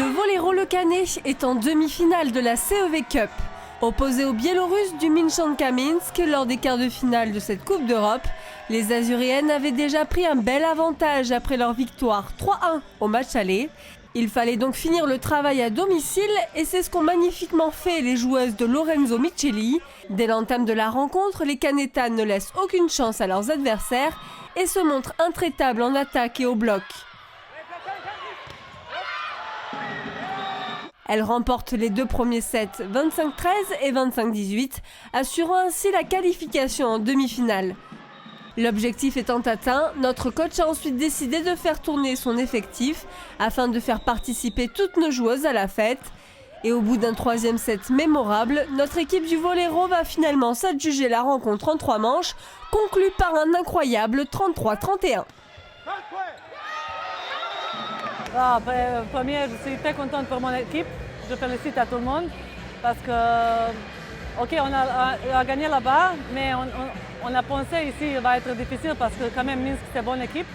Le volley-roll Le Canet est en demi-finale de la CEV Cup. Opposé aux Biélorusses du Minsk lors des quarts de finale de cette Coupe d'Europe, les Azuréennes avaient déjà pris un bel avantage après leur victoire 3-1 au match aller. Il fallait donc finir le travail à domicile et c'est ce qu'ont magnifiquement fait les joueuses de Lorenzo Micheli. Dès l'entame de la rencontre, les Canetanes ne laissent aucune chance à leurs adversaires et se montrent intraitables en attaque et au bloc. Elles remportent les deux premiers sets 25-13 et 25-18, assurant ainsi la qualification en demi-finale. L'objectif étant atteint, notre coach a ensuite décidé de faire tourner son effectif afin de faire participer toutes nos joueuses à la fête. Et au bout d'un troisième set mémorable, notre équipe du volley-roll va finalement s'adjuger la rencontre en 3 manches, conclue par un incroyable 33-31. Premier, je suis très contente pour mon équipe. Je félicite à tout le monde parce que, ok, on a gagné là-bas, mais on a pensé ici va être difficile parce que quand même Minsk c'est une bonne équipe.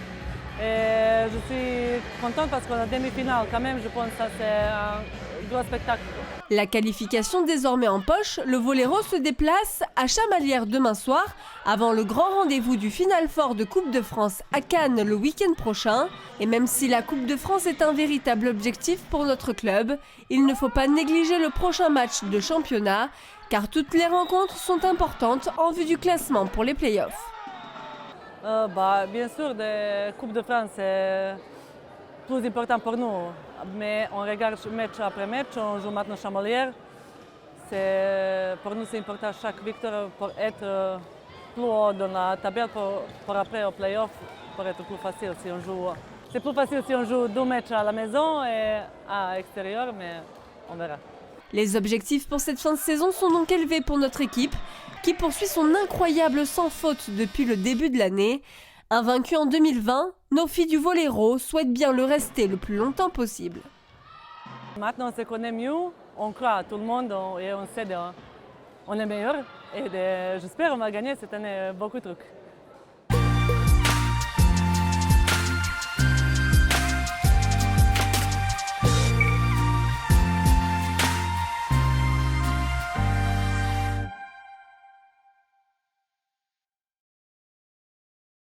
Et je suis contente parce qu'on a demi-finale quand même, je pense que c'est un gros spectacle. La qualification désormais en poche, le volley-roll se déplace à Chamalières demain soir avant le grand rendez-vous du Final Four de Coupe de France à Cannes le week-end prochain. Et même si la Coupe de France est un véritable objectif pour notre club, il ne faut pas négliger le prochain match de championnat car toutes les rencontres sont importantes en vue du classement pour les playoffs. Bien sûr, la Coupe de France est plus important pour nous, mais on regarde match après match, on joue maintenant Chamalières. Pour nous, c'est important chaque victoire pour être plus haut dans la table pour après au playoff, pour être plus facile si on joue. C'est plus facile si on joue 2 matchs à la maison et à l'extérieur, mais on verra. Les objectifs pour cette fin de saison sont donc élevés pour notre équipe, qui poursuit son incroyable sans faute depuis le début de l'année. Invaincus en 2020, nos filles du volley-roll souhaitent bien le rester le plus longtemps possible. Maintenant, on se connaît mieux, on croit à tout le monde et on sait qu'on est meilleur. Et j'espère qu'on va gagner cette année beaucoup de trucs.